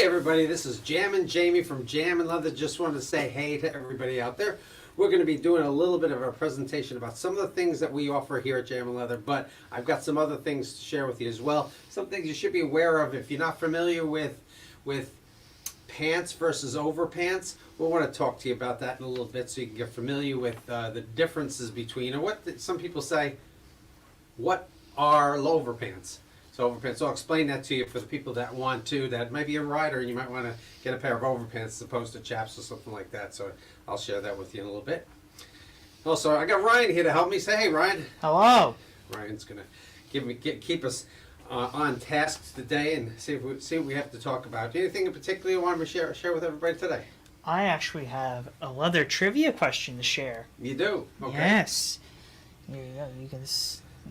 Hey everybody, this is Jamie from Jamin Leather. Just wanted to say hey to everybody out there. We're going to be doing a little bit of a presentation about some of the things that we offer here at Jamin Leather, but I've got some other things to share with you as well. Some things you should be aware of if you're not familiar with pants versus overpants. We'll want to talk to you about that in a little bit so you can get familiar with the differences between, or some people say, what are overpants? So overpants, so I'll explain that to you for the people that want to, that might be a rider and you might want to get a pair of overpants as opposed to chaps or something like that. So I'll share that with you in a little bit. Also, I got Ryan here to help me. Say hey, Ryan. Hello. Ryan's going to keep us on task today and see what we have to talk about. Anything in particular you want to share with everybody today? I actually have a leather trivia question to share. You do? Okay. Yes. Here you go.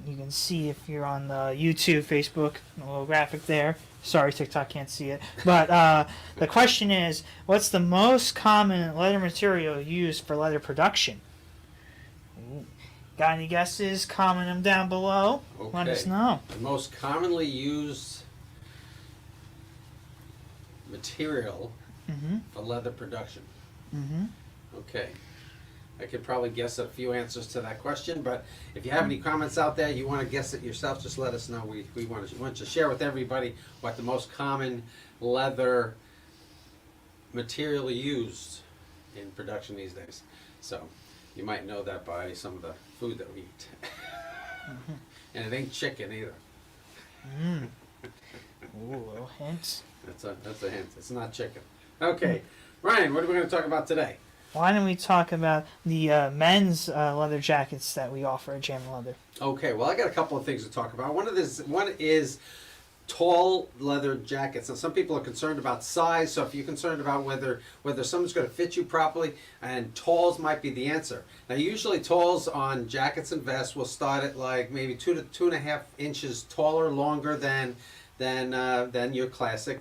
You can see if you're on the YouTube, Facebook, a little graphic there. Sorry, TikTok can't see it. But the question is, what's the most common leather material used for leather production? Got any guesses? Comment them down below. Okay. Let us know. The most commonly used material for leather production. Okay. I could probably guess a few answers to that question, but if you have any comments out there, you want to guess it yourself, just let us know. We want to share with everybody what the most common leather material used in production these days. So you might know that by some of the food that we eat. And it ain't chicken either. Ooh, little hints. That's a hint. It's not chicken. Okay, Ryan, what are we going to talk about today? Why don't we talk about the men's leather jackets that we offer at Jamin Leather? Okay, well, I got a couple of things to talk about. One is tall leather jackets. Now, some people are concerned about size, so if you're concerned about whether someone's going to fit you properly, and talls might be the answer. Now, usually talls on jackets and vests will start at like maybe 2 to 2.5 inches taller, longer than your classic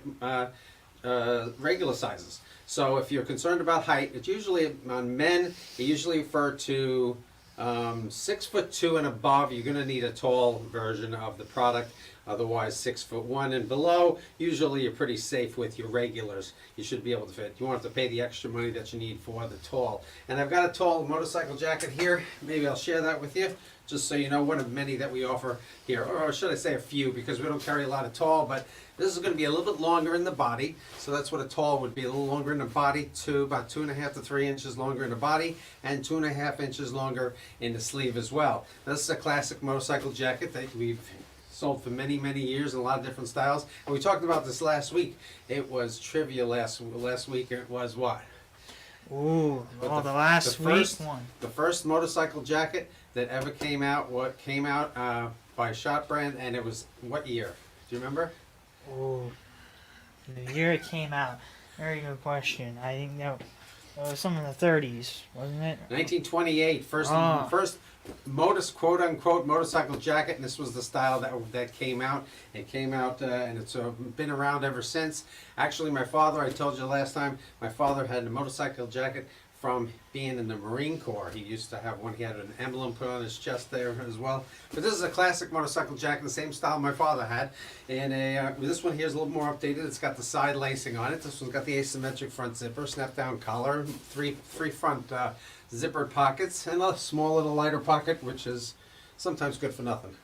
regular sizes. So if you're concerned about height, it's usually on men, you usually refer to 6'2" and above. You're going to need a tall version of the product. Otherwise, 6'1" and below, usually you're pretty safe with your regulars. You should be able to fit. You won't have to pay the extra money that you need for the tall. And I've got a tall motorcycle jacket here. Maybe I'll share that with you, just so you know, one of many that we offer here. Or should I say a few, because we don't carry a lot of tall, but this is going to be a little bit longer in the body. So that's what a tall would be, a little longer in the body, about 2.5 to 3 inches longer in the body, and 2.5 inches longer in the sleeve as well. This is a classic motorcycle jacket that we've sold for many, many years in a lot of different styles. And we talked about this last week. It was trivia last week. It was what? Ooh, the last week one. The first motorcycle jacket that ever came out by Shot Brand, and it was what year? Do you remember? Ooh, the year it came out. Very good question. I think that was some in the 30s, wasn't it? 1928. First quote-unquote motorcycle jacket, and this was the style that came out. It came out, and it's been around ever since. Actually, my father, I told you last time, my father had a motorcycle jacket from being in the Marine Corps. He used to have one. He had an emblem put on his chest there as well. But this is a classic motorcycle jacket, the same style my father had. And this one here is a little more updated. It's got the side lacing on it. This one's got the asymmetric front zipper, snap-down collar, three front zippered pockets, and a small little lighter pocket, which is sometimes good for nothing.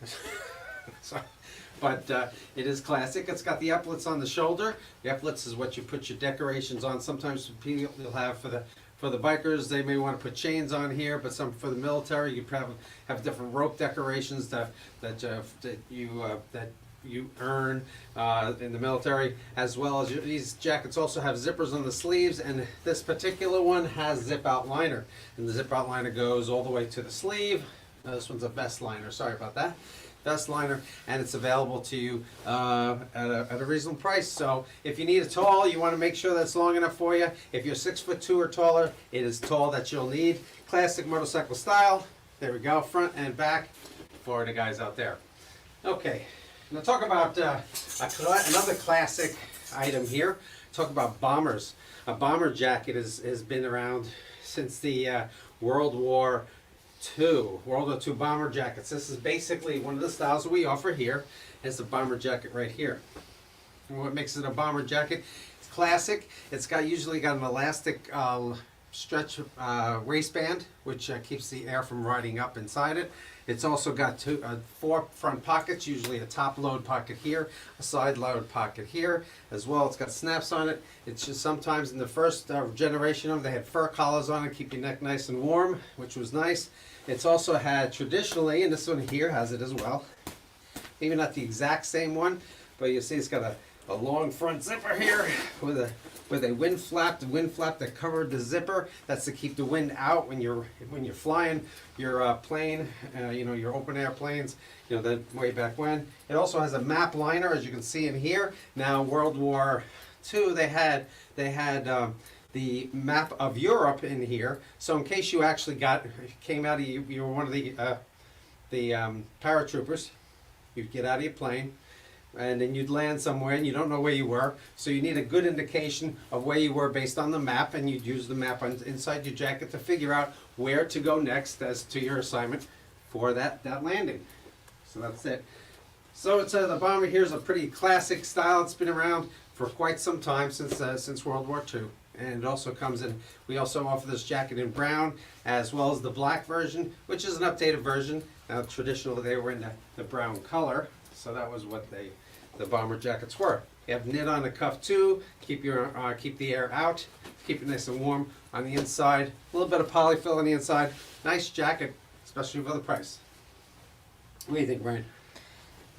But it is classic. It's got the epaulets on the shoulder. The epaulets is what you put your decorations on. Sometimes people will have for the bikers, they may want to put chains on here, but some for the military, you probably have different rope decorations that you earn in the military, as well as these jackets also have zippers on the sleeves, and this particular one has zip out liner, and the zip out liner goes all the way to the sleeve. This one's a vest liner. Sorry about that. Vest liner, and it's available to you at a reasonable price. So if you need a tall, you want to make sure that's long enough for you. If you're 6'2" or taller, it is tall that you'll need. Classic motorcycle style. There we go, front and back for the guys out there. Okay, now talk about another classic item here. Talk about bombers. A bomber jacket has been around since the World War II bomber jackets. This is basically one of the styles that we offer here. Is the bomber jacket right here. And what makes it a bomber jacket? It's classic. It's usually got an elastic stretch waistband, which keeps the air from riding up inside it. It's also got 4 front pockets, usually a top load pocket here, a side load pocket here as well. It's got snaps on it. It's just sometimes in the first generation of them, they had fur collars on it, keep your neck nice and warm, which was nice. It's also had traditionally, and this one here has it as well, maybe not the exact same one, but you see it's got a long front zipper here with a wind flap. The wind flap that covered the zipper, that's to keep the wind out when you're flying your plane, your open air planes, that way back when. It also has a map liner, as you can see in here. Now, World War II, they had the map of Europe in here. So in case you actually came out of you were one of the paratroopers, you'd get out of your plane, and then you'd land somewhere and you don't know where you were, so you need a good indication of where you were based on the map, and you'd use the map inside your jacket to figure out where to go next as to your assignment for that landing. So that's it. So it's the bomber here is a pretty classic style. It's been around for quite some time, since World War II. And it also comes in, we also offer this jacket in brown as well as the black version, which is an updated version. Now traditionally they were in the brown color, so that was what the bomber jackets were. You have knit on the cuff too, keep the air out, keep it nice and warm on the inside. A little bit of polyfill on the inside. Nice jacket, especially for the price. What do you think, Brian?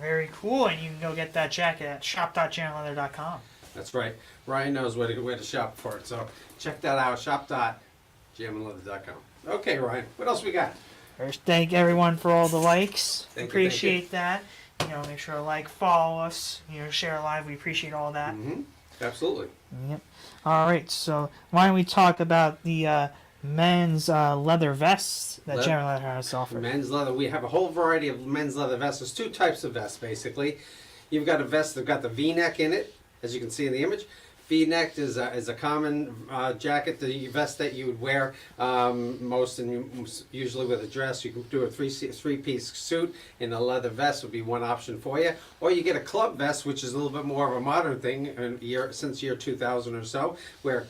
Very cool, and you can go get that jacket at shop.jaminleather.com. That's right. Ryan knows where to shop for it. So check that out, shop.jaminleather.com. Okay, Ryan, what else we got? First, thank everyone for all the likes. Thank you. Appreciate that. Make sure to like, follow us, share live. We appreciate all that. Mm-hmm. Absolutely. Yep. All right, so why don't we talk about the men's leather vests that Jamin Leather has to offer? Men's leather. We have a whole variety of men's leather vests. There's 2 types of vests, basically. You've got a vest that's got the V-neck in it, as you can see in the image. V-neck is a common jacket, the vest that you would wear usually with a dress. You can do a three-piece suit in a leather vest would be one option for you. Or you get a club vest, which is a little bit more of a modern thing since year 2000 or so, where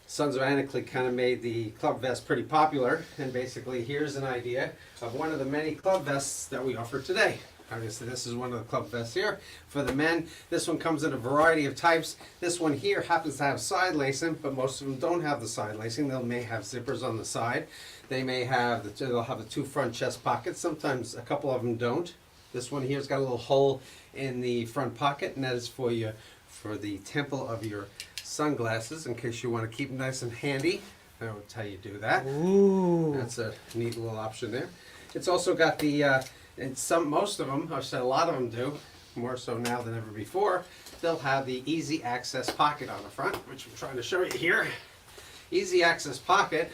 Sons of Anarchy kind of made the club vest pretty popular. And basically here's an idea of one of the many club vests that we offer today. Obviously, this is one of the club vests here. For the men, this one comes in a variety of types. This one here happens to have side lacing, but most of them don't have the side lacing. They may have zippers on the side. They may have they'll have the 2 front chest pockets. Sometimes a couple of them don't. This one here's got a little hole in the front pocket, and that is for the temple of your sunglasses, in case you want to keep them nice and handy. That will tell you do that. Ooh. That's a neat little option there. It's also got the most of them, I've said a lot of them do, more so now than ever before, they'll have the easy access pocket on the front, which I'm trying to show you here. Easy access pocket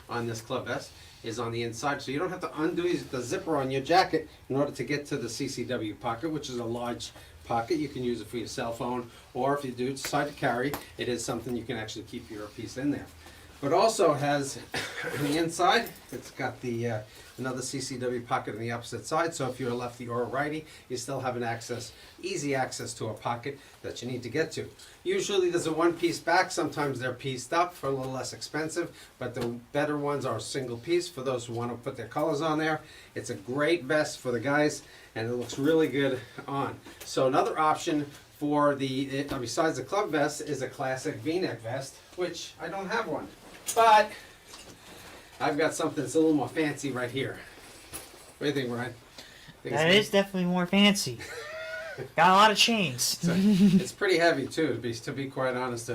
on this club vest is on the inside, so you don't have to undo the zipper on your jacket in order to get to the CCW pocket, which is a large pocket. You can use it for your cell phone, or if you do decide to carry, it is something you can actually keep your piece in there. But also has on the inside, it's got the another CCW pocket on the opposite side, so if you're a lefty or a righty, you still have easy access to a pocket that you need to get to. Usually there's a one-piece back, sometimes they're pieced up for a little less expensive, but the better ones are single piece for those who want to put their colors on there. It's a great vest for the guys, and it looks really good on. So another option for besides the club vest is a classic V-neck vest, which I don't have one. But I've got something that's a little more fancy right here. What do you think, Ryan? That is definitely more fancy. Got a lot of chains. It's pretty heavy too, to be quite honest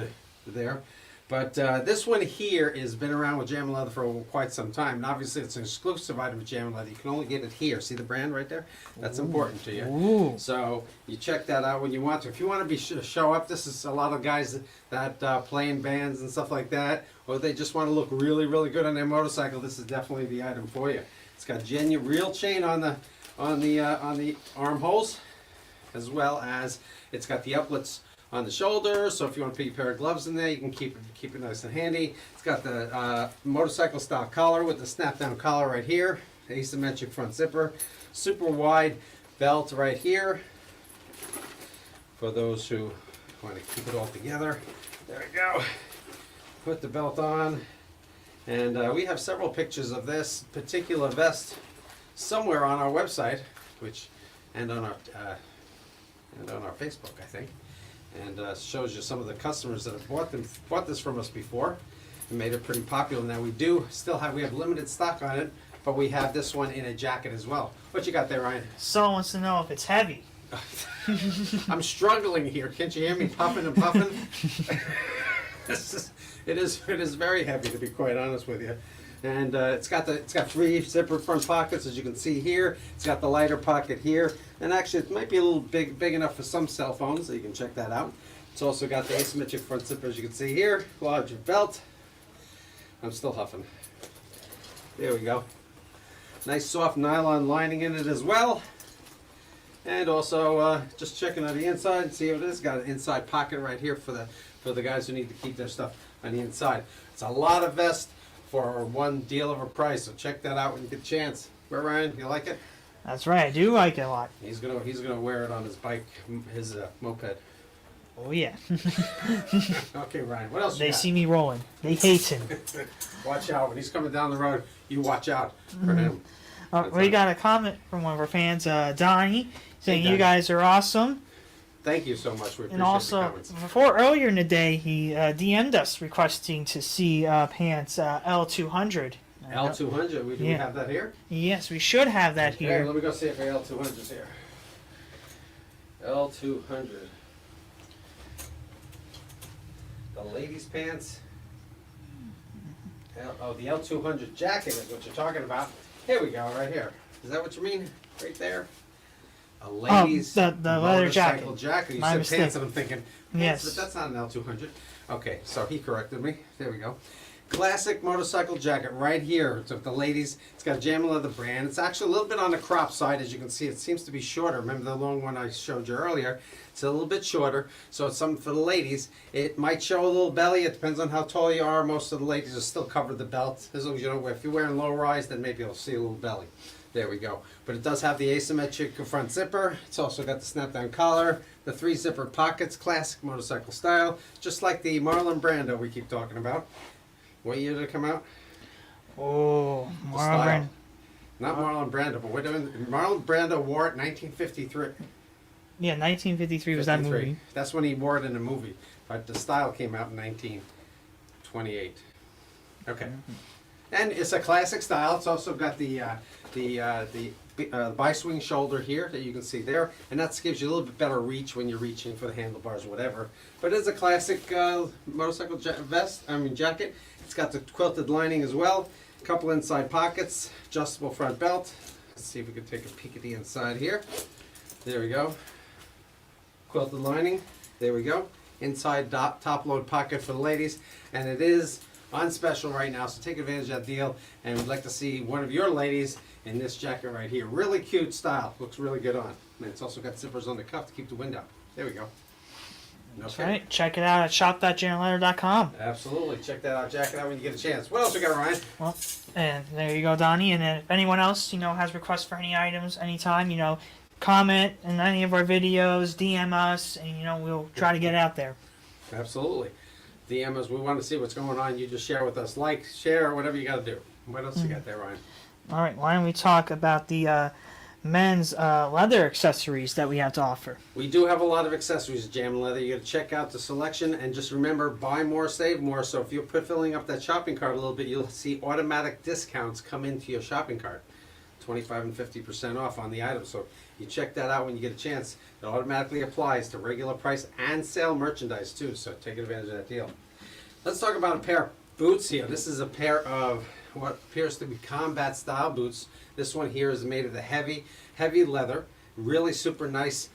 there. But this one here has been around with Jamin Leather for quite some time. And obviously it's an exclusive item with Jamin Leather. You can only get it here. See the brand right there? That's important to you. Ooh. So you check that out when you want to. If you want to show up, this is a lot of guys that play in bands and stuff like that, or they just want to look really, really good on their motorcycle. This is definitely the item for you. It's got real chain on the armholes, as well as it's got the uplets on the shoulder, so if you want to put your pair of gloves in there, you can keep it nice and handy. It's got the motorcycle style collar with the snap down collar right here, asymmetric front zipper, super wide belt right here for those who Want to keep it all together. There we go. Put the belt on. And we have several pictures of this particular vest somewhere on our website, and on our Facebook, I think. And shows you some of the customers that have bought this from us before and made it pretty popular. Now we have limited stock on it, but we have this one in a jacket as well. What you got there, Ryan? Someone wants to know if it's heavy. I'm struggling here. Can't you hear me puffing and puffing? It is very heavy, to be quite honest with you. And it's got 3 zipper front pockets, as you can see here. It's got the lighter pocket here, and actually it might be a little big enough for some cell phones, so you can check that out. It's also got the asymmetric front zipper, as you can see here. Larger belt. I'm still huffing. There we go. Nice soft nylon lining in it as well. And also just checking on the inside and see what it is. Got an inside pocket right here for the guys who need to keep their stuff on the inside. It's a lot of vest for one deal of a price, so check that out when you get a chance. Where, Ryan, you like it? That's right, I do like it a lot. He's gonna wear it on his bike, his moped. Oh yeah. Okay, Ryan, what else you They got? see me rolling. They hate him. Watch out. When he's coming down the road, you watch out for him. We got a comment from one of our fans, Donnie, saying Donnie. you guys are awesome. Thank you so much. We appreciate And the also, comments. before earlier in the day, he DM'd us requesting to see pants L200. L200, do we Yeah. have that here? Yes, we should have that Okay, here. let me go see if our L200 is here. L200. The ladies' pants. The L200 jacket is what you're talking about. Here we go, right here. Is that what you mean? Right there? A ladies' the leather motorcycle jacket. jacket. You My said mistake. pants, and I'm thinking, Yes. pants, but that's not an L200. Okay, so he corrected me. There we go. Classic motorcycle jacket right here. It's with the ladies. It's got a Jamin Leather brand. It's actually a little bit on the crop side, as you can see. It seems to be shorter. Remember the long one I showed you earlier? It's a little bit shorter, so it's something for the ladies. It might show a little belly. It depends on how tall you are. Most of the ladies will still cover the belt. As long as you don't wear. If you're wearing low rise, then maybe you'll see a little belly. There we go. But it does have the asymmetric front zipper. It's also got the snap-down collar, the 3 zipper pockets, classic motorcycle style, just like the Marlon Brando we keep talking about. What year did it come out? Oh, The style. Marlon. Not Marlon Brando, but we're doing Marlon Brando wore it in 1953. Yeah, 1953 was that 53. movie. That's when he wore it in a movie. But the style came out in 1928. Okay. And it's a classic style. It's also got the bi-swing shoulder here that you can see there, and that gives you a little bit better reach when you're reaching for the handlebars or whatever. But it's a classic motorcycle jacket. It's got the quilted lining as well. A couple inside pockets, adjustable front belt. Let's see if we can take a peek at the inside here. There we go. Quilted lining. There we go. Inside top load pocket for the ladies, and it is on special right now, so take advantage of that deal. And we'd like to see one of your ladies in this jacket right here. Really cute style. Looks really good on. And it's also got zippers on the cuff to keep the wind out. There we go. That's Okay. right. Check it out at shop.jaminleather.com. Absolutely. Check that out. Check it out when you get a chance. What else we got, Ryan? Well, and there you go, Donnie. And if anyone else, has requests for any items anytime, comment in any of our videos, DM us, and, we'll try to get it out there. Absolutely. DM us. We want to see what's going on. You just share with us. Like, share, whatever you got to do. What else you got there, Ryan? All right, why don't we talk about the men's leather accessories that we have to offer? We do have a lot of accessories at Jamin Leather. You got to check out the selection, and just remember, buy more, save more. So if you're filling up that shopping cart a little bit, you'll see automatic discounts come into your shopping cart, 25 and 50% off on the items. So you check that out when you get a chance. It automatically applies to regular price and sale merchandise too. So take advantage of that deal. Let's talk about a pair of boots here. This is a pair of what appears to be combat style boots. This one here is made of the heavy leather, really super nice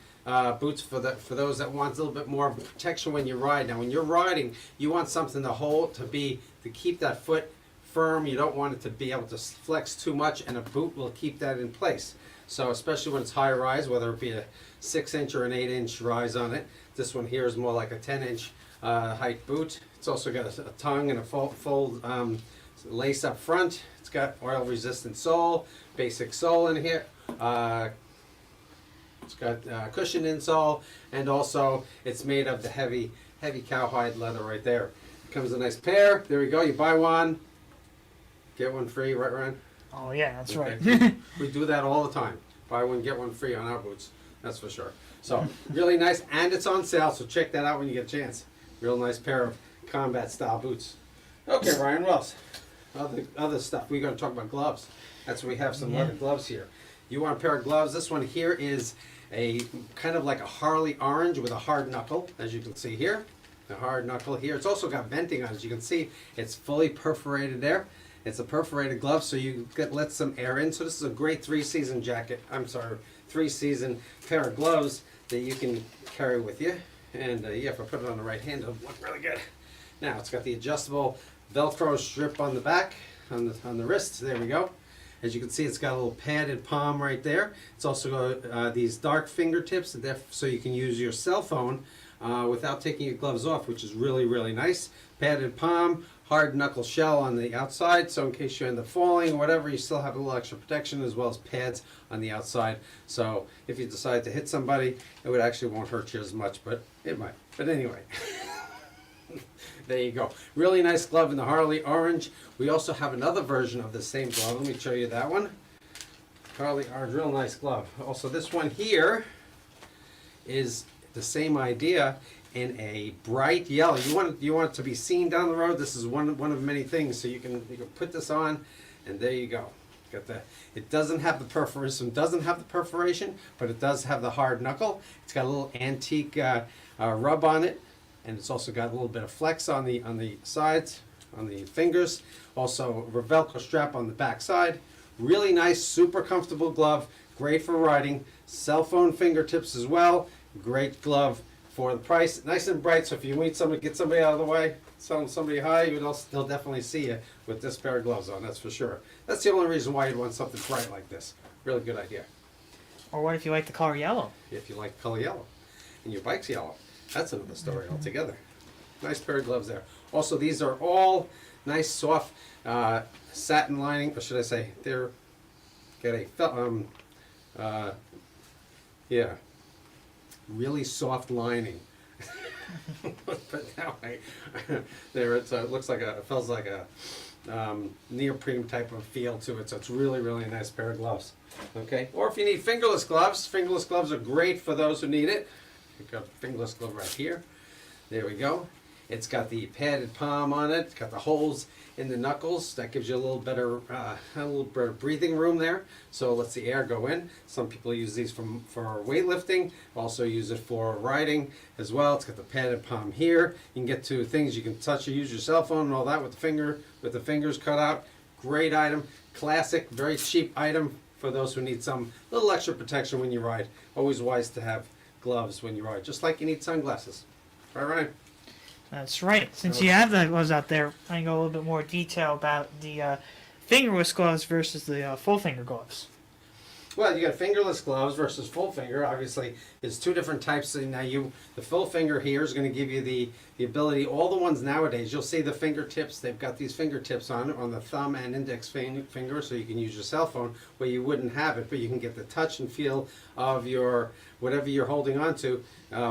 boots for those that want a little bit more protection when you ride. Now when you're riding, you want something to keep that foot firm. You don't want it to be able to flex too much, and a boot will keep that in place. So especially when it's high rise, whether it be a 6-inch or an 8-inch rise on it, this one here is more like a 10-inch height boot. It's also got a tongue and a fold lace up front. It's got oil resistant sole, basic sole in here, It's got cushion insole, and also it's made of the heavy cowhide leather right there. Comes a nice pair. There we go. You buy one, get one free, right, Ryan? Oh yeah, that's Okay. right. We do that all the time. Buy one, get one free on our boots. That's for sure. So really nice, and it's on sale. So check that out when you get a chance. Real nice pair of combat style boots. Okay, Ryan, what else? Other stuff. We're going to talk about gloves. That's why we have some leather gloves here. You want a pair of gloves? This one here is a kind of like a Harley orange with a hard knuckle, as you can see here. The hard knuckle here. It's also got venting on it. As you can see, it's fully perforated there. It's a perforated glove, so you let some air in. So this is a great three-season pair of gloves that you can carry with you. And yeah, if I put it on the right hand, it'll look really good. Now it's got the adjustable Velcro strip on the back, on the wrist. There we go. As you can see, it's got a little padded palm right there. It's also got these dark fingertips, so you can use your cell phone without taking your gloves off, which is really, really nice. Padded palm, hard knuckle shell on the outside, so in case you end up falling or whatever, you still have a little extra protection, as well as pads on the outside. So if you decide to hit somebody, it actually won't hurt you as much, but it might. But anyway. There you go. Really nice glove in the Harley orange. We also have another version of the same glove. Let me show you that one. Harley orange, real nice glove. Also, this one here is the same idea in a bright yellow. You want it to be seen down the road. This is one of many things. So you can put this on, and there you go. Got the. It doesn't have the perforation, but it does have the hard knuckle. It's got a little antique rub on it. And it's also got a little bit of flex on the sides, on the fingers. Also a Velcro strap on the back side. Really nice, super comfortable glove. Great for riding. Cell phone fingertips as well. Great glove for the price. Nice and bright, so if you need somebody, get somebody out of the way, somebody high, they'll definitely see you with this pair of gloves on, that's for sure. That's the only reason why you'd want something bright like this. Really good idea. Or what if you like the color yellow? If you like color yellow. And your bike's yellow. That's another story altogether. Nice pair of gloves there. Also, these are all nice, soft satin lining, or should I say, they're got a really soft lining. But now there it looks like it feels like a neoprene type of feel to it. So it's really, really nice pair of gloves. Okay, or if you need fingerless gloves are great for those who need it. We've got a fingerless glove right here. There we go. It's got the padded palm on it. It's got the holes in the knuckles. That gives you a little better breathing room there. So it lets the air go in. Some people use these for weightlifting. Also use it for riding as well. It's got the padded palm here. You can get to things you can touch or use your cell phone and all that with the fingers cut out. Great item. Classic, very cheap item for those who need some little extra protection when you ride. Always wise to have gloves when you ride, just like you need sunglasses. Right, Ryan? That's right. Since you have the gloves out there, I can go a little bit more detail about the fingerless gloves versus the full finger gloves. Well, you got fingerless gloves versus full finger. Obviously, there's two different types. And now the full finger here is going to give you the ability. All the ones nowadays, you'll see the fingertips. They've got these fingertips on the thumb and index finger, so you can use your cell phone where you wouldn't have it, but you can get the touch and feel of your whatever you're holding on to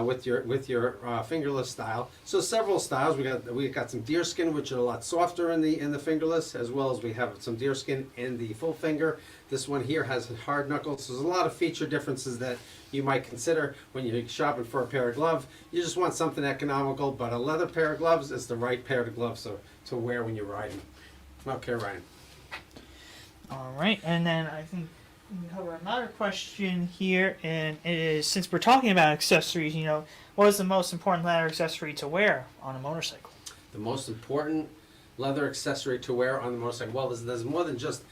with your fingerless style. So several styles. We got some deerskin, which are a lot softer in the fingerless, as well as we have some deerskin in the full finger. This one here has hard knuckles. So there's a lot of feature differences that you might consider when you're shopping for a pair of gloves. You just want something economical, but a leather pair of gloves is the right pair of gloves to wear when you're riding. Okay, Ryan. All right, and then I think we can cover another question here, and it is, since we're talking about accessories, what is the most important leather accessory to wear on a motorcycle? The most important leather accessory to wear on the motorcycle. Well, there's more than just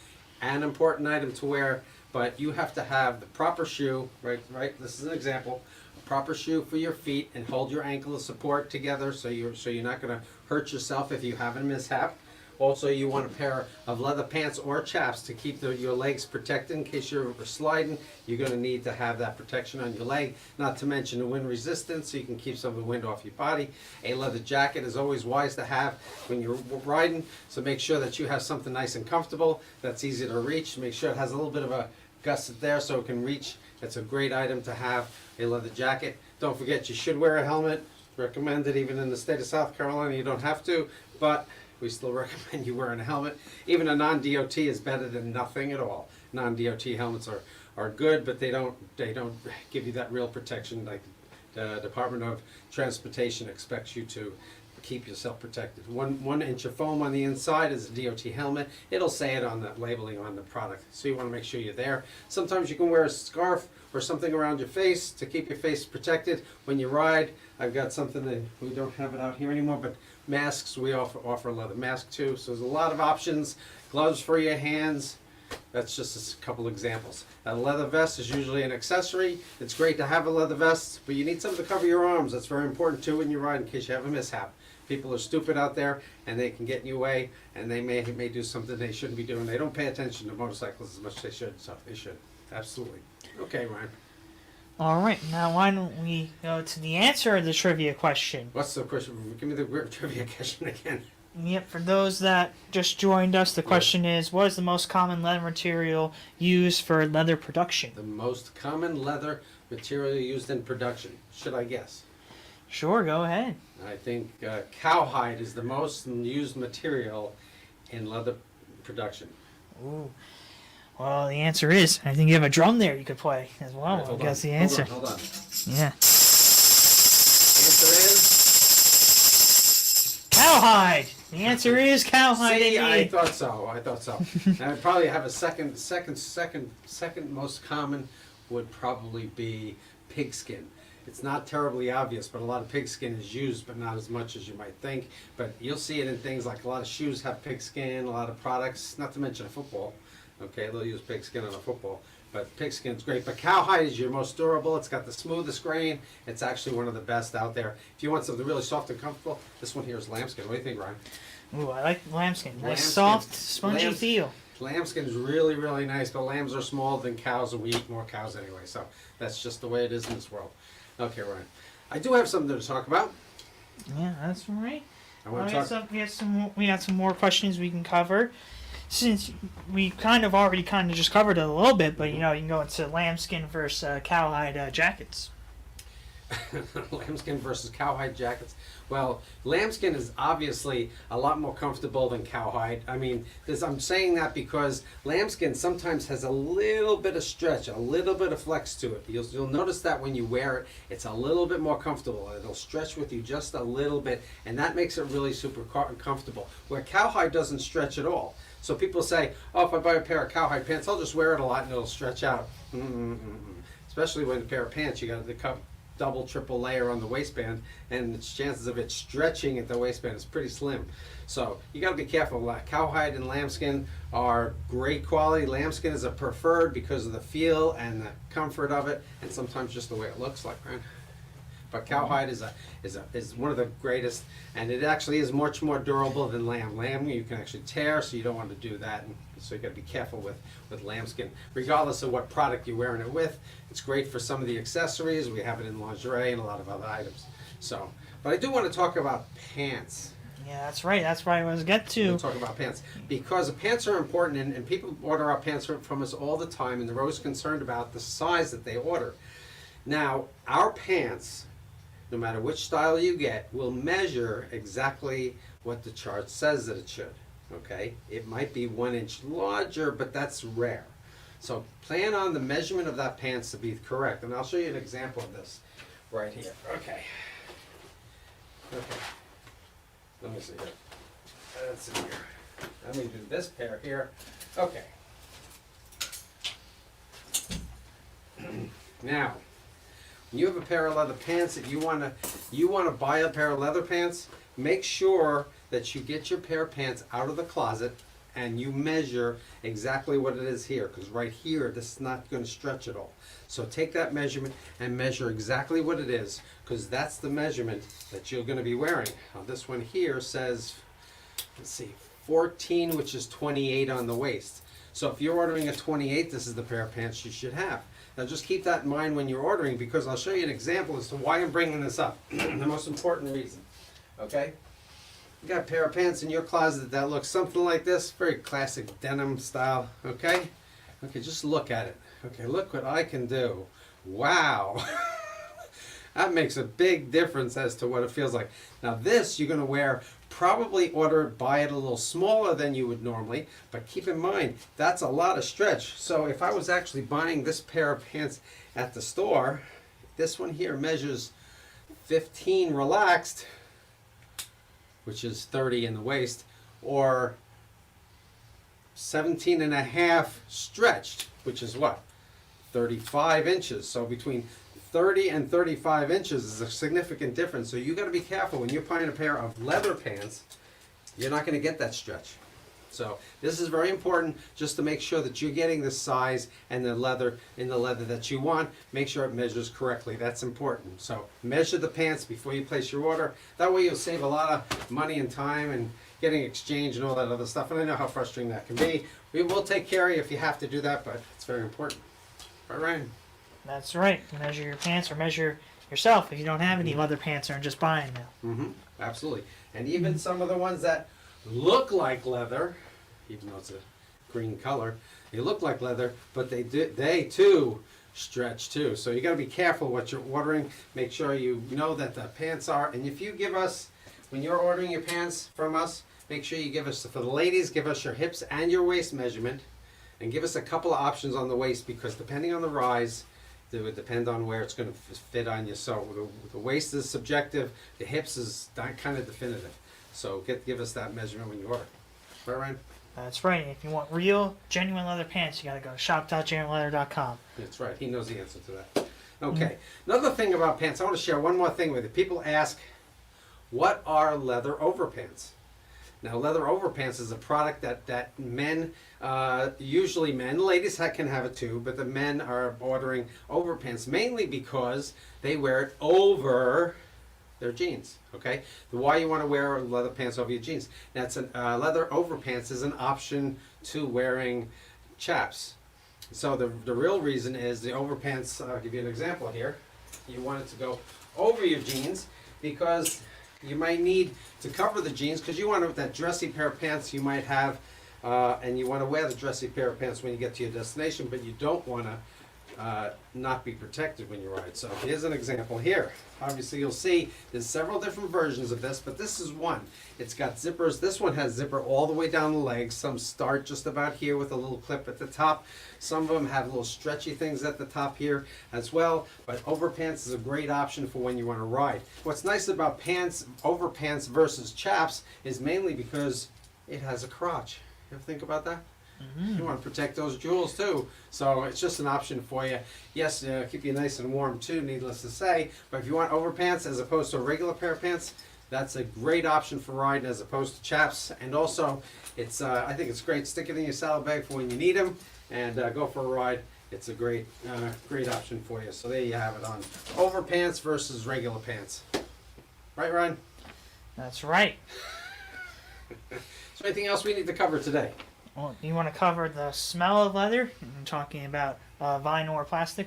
an important item to wear, but you have to have the proper shoe, right? This is an example. A proper shoe for your feet and hold your ankle of support together so you're not going to hurt yourself if you have a mishap. Also, you want a pair of leather pants or chaps to keep your legs protected in case you're sliding. You're going to need to have that protection on your leg, not to mention the wind resistance so you can keep some of the wind off your body. A leather jacket is always wise to have when you're riding, so make sure that you have something nice and comfortable that's easy to reach. Make sure it has a little bit of a gusset there so it can reach. It's a great item to have, a leather jacket. Don't forget, you should wear a helmet. Recommended even in the state of South Carolina. You don't have to, but we still recommend you wearing a helmet. Even a non-DOT is better than nothing at all. Non-DOT helmets are good, but they don't give you that real protection like the Department of Transportation expects you to keep yourself protected. 1 inch of foam on the inside is a DOT helmet. It'll say it on the labeling on the product, so you want to make sure you're there. Sometimes you can wear a scarf or something around your face to keep your face protected when you ride. I've got something that we don't have it out here anymore, but masks, we offer a leather mask too. So there's a lot of options. Gloves for your hands. That's just a couple examples. A leather vest is usually an accessory. It's great to have a leather vest, but you need something to cover your arms. That's very important too when you ride in case you have a mishap. People are stupid out there, and they can get in your way, and they may do something they shouldn't be doing. They don't pay attention to motorcycles as much as they should, so they should. Absolutely. Okay, Ryan. All right, now why don't we go to the answer of the trivia question? What's the question? Give me the trivia question again. Yep, for those that just joined us, the question is, what is the most common leather material used for leather production? The most common leather material used in production. Should I guess? Sure, go ahead. I think cowhide is the most used material in leather production. Ooh. Well, the answer is, I think you have a drum there you could play as well. Right, I guess the answer. Hold on. Yeah. Answer is Cowhide. The answer is cowhide. See, I indeed. thought so. And I'd probably have a second most common would probably be pigskin. It's not terribly obvious, but a lot of pigskin is used, but not as much as you might think. But you'll see it in things like a lot of shoes have pigskin, a lot of products, not to mention a football. Okay, they'll use pigskin on a football. But pigskin's great. But cowhide is your most durable. It's got the smoothest grain. It's actually one of the best out there. If you want something really soft and comfortable, this one here is lambskin. What do you think, Ryan? Ooh, I like lambskin. Nice, Lambskin. soft, spongy feel. Lambskin is really, really nice, but lambs are smaller than cows, and we eat more cows anyway. So that's just the way it is in this world. Okay, Ryan. I do have something to talk about. Yeah, that's right. I want to talk. We got some more questions we can cover. Since we already just covered it a little bit, but you can go into lambskin versus cowhide jackets. Lambskin versus cowhide jackets. Well, lambskin is obviously a lot more comfortable than cowhide. I mean, I'm saying that because lambskin sometimes has a little bit of stretch, a little bit of flex to it. You'll notice that when you wear it, it's a little bit more comfortable. It'll stretch with you just a little bit, and that makes it really super comfortable. Where cowhide doesn't stretch at all. So people say, oh, if I buy a pair of cowhide pants, I'll just wear it a lot and it'll stretch out. Especially when a pair of pants, you got the double, triple layer on the waistband, and the chances of it stretching at the waistband is pretty slim. So you got to be careful. Cowhide and lambskin are great quality. Lambskin is a preferred because of the feel and the comfort of it, and sometimes just the way it looks like, right? But cowhide is one of the greatest, and it actually is much more durable than lamb. Lamb you can actually tear, so you don't want to do that. And so you got to be careful with lambskin, regardless of what product you're wearing it with. It's great for some of the accessories. We have it in lingerie and a lot of other items. So, but I do want to talk about pants. Yeah, that's right. That's why I was get to. We'll talk about pants because the pants are important, and people order our pants from us all the time, and they're always concerned about the size that they order. Now, our pants, no matter which style you get, will measure exactly what the chart says that it should. Okay? It might be 1 inch larger, but that's rare. So plan on the measurement of that pants to be correct. And I'll show you an example of this right here. Okay. Let me see here. Let's see here. Let me do this pair here. Okay. Now, when you have a pair of leather pants that you want to buy a pair of leather pants, make sure that you get your pair of pants out of the closet and you measure exactly what it is here, because right here this is not going to stretch at all. So take that measurement and measure exactly what it is, because that's the measurement that you're going to be wearing. Now this one here says, let's see, 14, which is 28 on the waist. So if you're ordering a 28, this is the pair of pants you should have. Now just keep that in mind when you're ordering, because I'll show you an example as to why I'm bringing this up. The most important reason. Okay? You got a pair of pants in your closet that looks something like this, very classic denim style. Okay? Okay, just look at it. Okay, look what I can do. Wow. That makes a big difference as to what it feels like. Now this you're going to wear, probably buy it a little smaller than you would normally, but keep in mind, that's a lot of stretch. So if I was actually buying this pair of pants at the store, this one here measures 15 relaxed, which is 30 in the waist, or 17 and a half stretched, which is what? 35 inches. So between 30 and 35 inches is a significant difference. So you got to be careful when you're buying a pair of leather pants. You're not going to get that stretch. So this is very important, just to make sure that you're getting the size and the leather in the leather that you want. Make sure it measures correctly. That's important. So measure the pants before you place your order. That way you'll save a lot of money and time and getting exchange and all that other stuff. And I know how frustrating that can be. We will take care of you if you have to do that, but it's very important. Right, Ryan? That's right. Measure your pants or measure yourself if you don't have any leather pants or are just buying them. Mm-hmm. Absolutely. And even some of the ones that look like leather, even though it's a green color, they look like leather, but they too stretch too. So you got to be careful what you're ordering. Make sure you know that the pants are. And if you give us, when you're ordering your pants from us, make sure you give us, for the ladies, give us your hips and your waist measurement, and give us a couple of options on the waist, because depending on the rise, it would depend on where it's going to fit on you. So the waist is subjective, the hips is kind of definitive. So give us that measurement when you order. Right, Ryan? That's right. If you want real, genuine leather pants, you got to go to shop.jaminleather.com. That's right. He knows the answer to that. Okay. Another thing about pants, I want to share one more thing with you. People ask, what are leather overpants? Now, leather overpants is a product that men, usually men, ladies can have it too, but the men are ordering overpants mainly because they wear it over their jeans. Okay, why you want to wear leather pants over your jeans? That's leather overpants is an option to wearing chaps. So the real reason is the overpants. I'll give you an example here. You want it to go over your jeans because you might need to cover the jeans, because you want that dressy pair of pants you might have, and you want to wear the dressy pair of pants when you get to your destination, but you don't want to not be protected when you ride. So here's an example here. Obviously you'll see there's several different versions of this, but this is one. It's got zippers. This one has zipper all the way down the legs. Some start just about here with a little clip at the top. Some of them have little stretchy things at the top here as well, but overpants is a great option for when you want to ride. What's nice about pants, overpants versus chaps, is mainly because it has a crotch. You ever think about that? You want to protect those jewels too, so it's just an option for you. Yes, keep you nice and warm too, needless to say, but if you want overpants as opposed to a regular pair of pants, that's a great option for riding as opposed to chaps. And also, it's I think it's great. Stick it in your saddle bag for when you need them, and go for a ride. It's a great option for you. So there you have it on overpants versus regular pants. Right, Ryan? That's right. Is there anything else we need to cover today? Well, you want to cover the smell of leather? I'm talking about vinyl or plastic.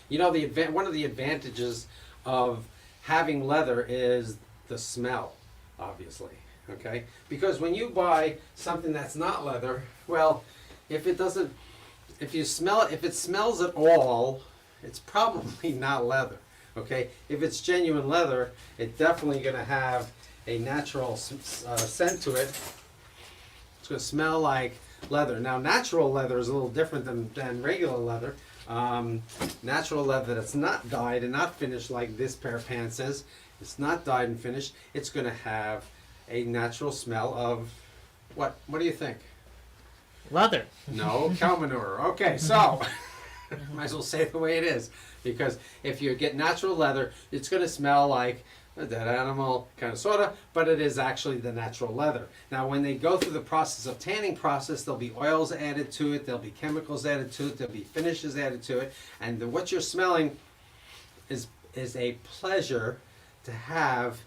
You know, one of the advantages of having leather is the smell, obviously. Okay, because when you buy something that's not leather, well, if it smells at all, it's probably not leather. Okay, if it's genuine leather, it's definitely going to have a natural scent to it. It's going to smell like leather. Now, natural leather is a little different than regular leather. Natural leather that's not dyed and not finished like this pair of pants is. It's not dyed and finished. It's going to have a natural smell of what? What do you think? Leather. No, cow manure. Okay, so might as well say it the way it is, because if you get natural leather, it's going to smell like a dead animal, kind of sorta, but it is actually the natural leather. Now, when they go through the process of tanning process, there'll be oils added to it, there'll be chemicals added to it, there'll be finishes added to it, and what you're smelling is a pleasure to have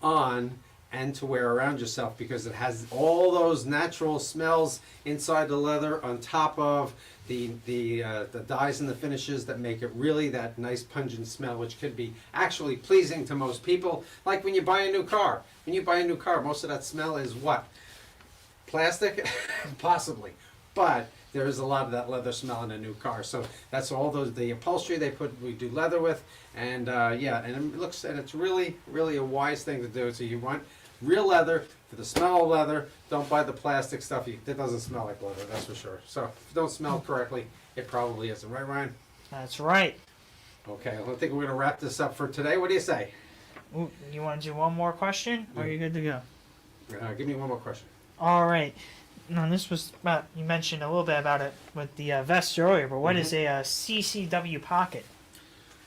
on and to wear around yourself, because it has all those natural smells inside the leather on top of the dyes and the finishes that make it really that nice pungent smell, which could be actually pleasing to most people. Like when you buy a new car. When you buy a new car, most of that smell is what? Plastic? Possibly. but there is a lot of that leather smell in a new car. So that's all the upholstery we do leather with, and yeah, and it's really, really a wise thing to do. So you want real leather for the smell of leather. Don't buy the plastic stuff. It doesn't smell like leather, that's for sure. So if it don't smell correctly, it probably isn't. Right, Ryan? That's right. Okay, I think we're going to wrap this up for today. What do you say? Ooh, you want to do one more question, or are you good to go? Give me one more question. All right. Now, this was about, you mentioned a little bit about it with the vest earlier, but what is a CCW pocket?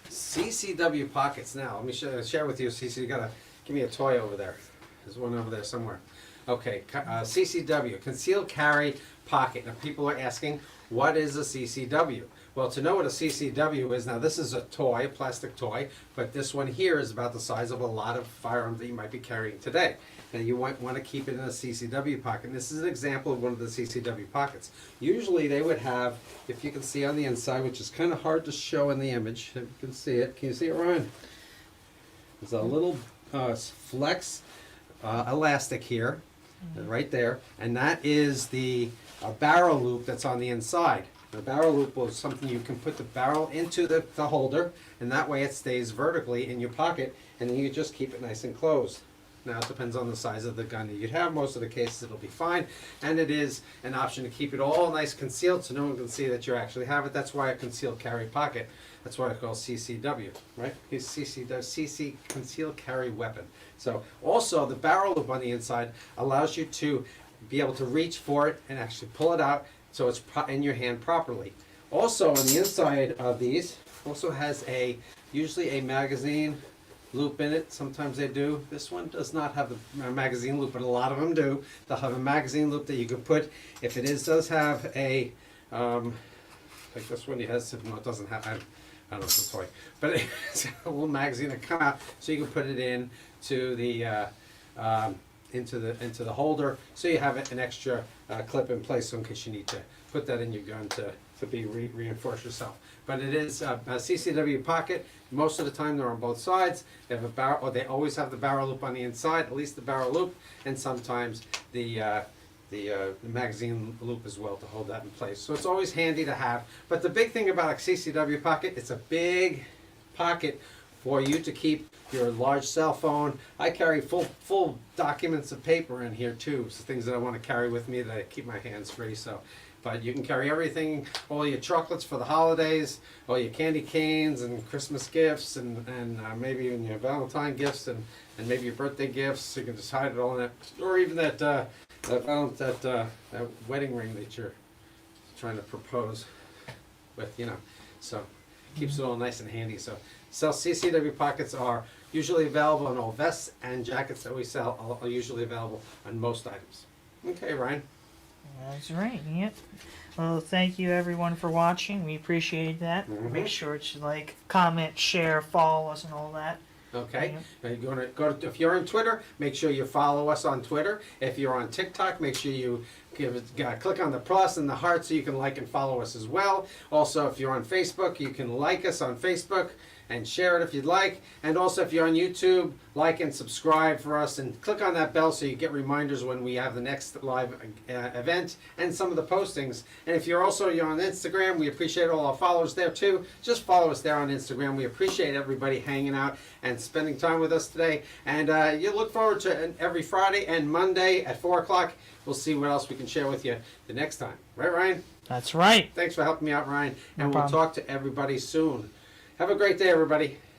CCW pockets. Now, let me share with you, CC. You got to give me a toy over there. There's one over there somewhere. Okay, CCW, concealed carry pocket. Now, people are asking, what is a CCW? Well, to know what a CCW is, now this is a toy, a plastic toy, but this one here is about the size of a lot of firearms that you might be carrying today. Now you might want to keep it in a CCW pocket. And this is an example of one of the CCW pockets. Usually they would have, if you can see on the inside, which is kind of hard to show in the image, if you can see it. Can you see it, Ryan? There's a little flex elastic here, right there, and that is the barrel loop that's on the inside. The barrel loop is something you can put the barrel into the holder, and that way it stays vertically in your pocket, and then you just keep it nice and closed. Now it depends on the size of the gun that you'd have. Most of the cases it'll be fine, and it is an option to keep it all nice concealed so no one can see that you actually have it. That's why a concealed carry pocket. That's why it's called CCW, right? It's CC concealed carry weapon. So also the barrel loop on the inside allows you to be able to reach for it and actually pull it out so it's in your hand properly. Also on the inside of these also has usually a magazine loop in it. Sometimes they do. This one does not have a magazine loop, but a lot of them do. They'll have a magazine loop that you can put. If it does have a, like this one, it doesn't have. I don't know, it's a toy, but it's a little magazine that comes out, so you can put it into the holder, so you have an extra clip in place, so in case you need to put that in your gun to reinforce yourself. But it is a CCW pocket. Most of the time they're on both sides. They have a barrel, or they always have the barrel loop on the inside, at least the barrel loop, and sometimes the magazine loop as well to hold that in place. So it's always handy to have. But the big thing about a CCW pocket, it's a big pocket for you to keep your large cell phone. I carry full documents of paper in here too, so things that I want to carry with me that I keep my hands free. So, but you can carry everything, all your chocolates for the holidays, all your candy canes and Christmas gifts, and maybe even your Valentine gifts, and maybe your birthday gifts. So you can just hide it all in that, or even that wedding ring that you're trying to propose with, so keeps it all nice and handy. So CCW pockets are usually available on all vests and jackets that we sell are usually available on most items. Okay, Ryan. That's right. Yep. Well, thank you everyone for watching. We appreciate that. Make sure to like, comment, share, follow us, and all that. Okay. If you're on Twitter, make sure you follow us on Twitter. If you're on TikTok, make sure you click on the plus and the heart so you can like and follow us as well. Also, if you're on Facebook, you can like us on Facebook and share it if you'd like. And also, if you're on YouTube, like and subscribe for us and click on that bell so you get reminders when we have the next live event and some of the postings. And if you're on Instagram, we appreciate all our followers there too. Just follow us there on Instagram. We appreciate everybody hanging out and spending time with us today. And you look forward to every Friday and Monday at 4 o'clock. We'll see what else we can share with you the next time. Right, Ryan? That's right. Thanks for helping me out, Ryan. No and problem. We'll talk to everybody soon. Have a great day, everybody.